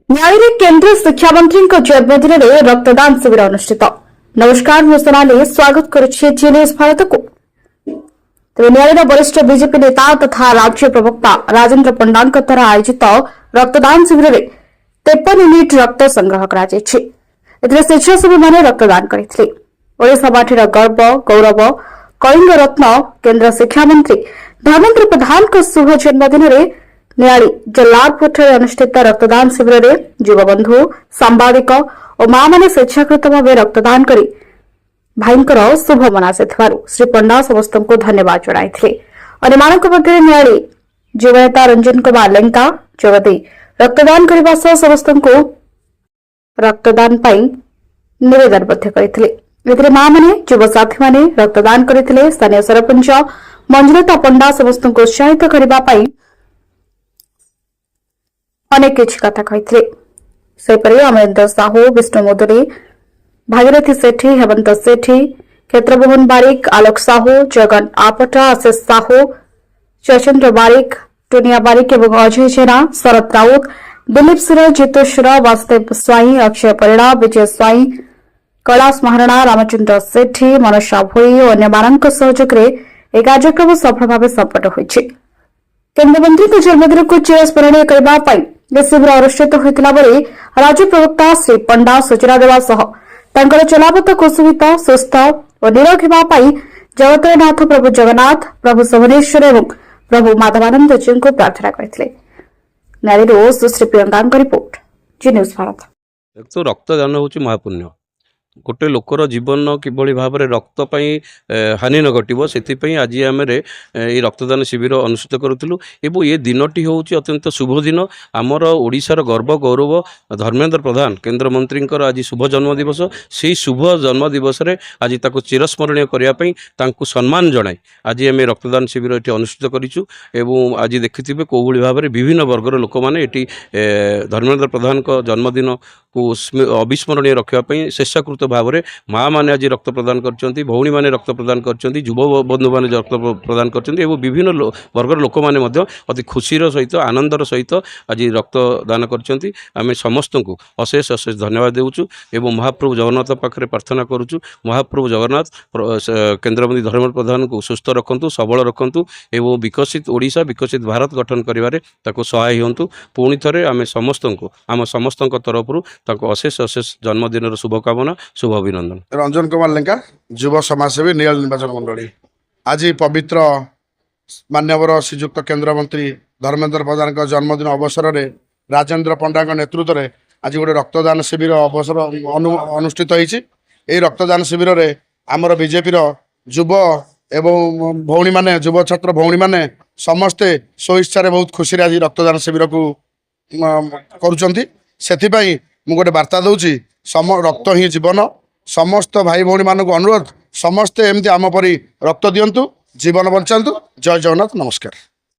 न्यायालय केंद्र शिक्षा मंत्री जन्मदिन में रक्तदान शिविर अनुष्ठित। नमस्कार, मु सोनाली स्वागत करुछि न्यूज भारत को। तेज न्यायालय वरिष्ठ बीजेपी नेता तथा राज्य प्रवक्ता राजेंद्र पंडा द्वारा आयोजित रक्तदान शिविर में 53 यूनिट रक्त संग्रह कर स्वेच्छासेवी मैंने रक्तदान करते। ओडिशा माटीर गर्व गौरव कलिंग रत्न केंद्र शिक्षा मंत्री धर्मेंद्र प्रधान शुभ जन्मदिन में न्यायालय जल्लादपुर अनुष्ठित रक्तदान शिविर में युवबंधु सांबादिक और मां मैंने स्वेच्छाकृत भाव रक्तदान कर भाईंकर शुभ मनासी श्री पंडा समस्त को धन्यवाद जणाई। मध्य न्यायालय युव नेता रंजन कुमार लेंका जोगदी रक्तदान करने समस्त को रक्तदान निवेदन करते। मां मैंने युव साथी मैंने रक्तदान करते। स्थानीय सरपंच मंजुलता पंडा समस्त को उत्साहित करने अनेक किसी कथा कही। अमरेंद्र साहू विष्णु मुदुरी भागीरथी सेठी हेमंत सेठी क्षेत्रमोहन बारिक आलोक साहू जगन आपटा आशीष साहू जयचंद्र बारिक टुनिया बारिक और अजय जेना शरद राउत दिलीप सुर जितु सुर वासुदेव स्वाई अक्षय परिड़ा विजय स्वाई कैलाश महाराणा रामचंद्र सेठी मनोजा भोई और अन्य सहयोग में कार्यक्रम सफल भाव संपन्न होइछि। केन्द्रमंत्री जन्मदिन को चिरस्मरणीय करने शिविर अनुष्ठित होता बेले राज्य प्रवक्ता श्री पंडा सूचना देवा चलापथ कुसुमित सुस्थ और निरोग होगापी जगतनाथ प्रभु जगन्नाथ प्रभु सोमनेश्वर और प्रभु माधवानंद जी को प्रार्थना करते। न्यायालय सुश्री प्रियंका रिपोर्ट जी न्यूज भारत। तो रक्तदान हूँ महापुण्य गोटे लोकर जीवन किभली भाव में रक्त हानि न घटव से आज आम रक्तदान शिविर अनुष्ठित करूँ। एवं ये दिनटी हूँ अत्यंत शुभ दिन आमर ओडिशार गर्व गौरव धर्मेंद्र प्रधान केंद्र मंत्री आज शुभ जन्मदिवस से शुभ जन्मदिवस आज ताको चिरस्मरणीय करने सम्मान जनाई आज आम रक्तदान शिविर ये अनुष्ठित करूँ। आज देखिथे कौ भाव में विभिन्न वर्गर लोक मैंने धर्मेंद्र प्रधान जन्मदिन को अविस्मरणीय रखापी स्वेच्छाकृत भाव में माँ मैंने आज रक्त प्रदान कर भौणी मैंने रक्त प्रदान कर युव बंधु मैंने रक्त प्रदान कर विभिन्न वर्गर लोक मैंने अति खुशीर सहित आनंदर सहित आज रक्तदान कर समस्त को अशेष अशेष धन्यवाद देउछु एवं महाप्रभु जगन्नाथ पाखे प्रार्थना करुचु महाप्रभु जगन्नाथ केन्द्रमंत्री धर्मेंद्र प्रधान को सुस्थ रखंतु सबल रखंतु एवं विकसित ओडिशा विकसित भारत गठन करिवारे ताको सहाय होंतु। पुणी थे आम समस्त को आम समस्त तरफ अशेष अशेष जन्मदिन शुभकामना शुभ अभिनंदन। रंजन कुमार लेंका युव समाजसेवी नियल निर्वाचन मंडली आज पवित्र मान्यवर श्रीजुक्त केंद्र मंत्री धर्मेंद्र प्रधान का जन्मदिन अवसर में राजेंद्र पंडा नेतृत्व में आज गोटे रक्तदान शिविर अवसर अनुष्ठित होती। रक्तदान शिविर में आमर बीजेपी युव एवं भौणी माने युव छात्र भौणी माने समस्ते स्वेच्छा बहुत खुशी आज रक्तदान शिविर को करुँच। से मु गोटे वार्ता दूची रक्त ही जीवन समस्त भाई भौणी मानक अनुरोध समस्ते एमती आम परी रक्त दिंतु जीवन बंचातु। जय जगन्नाथ नमस्कार।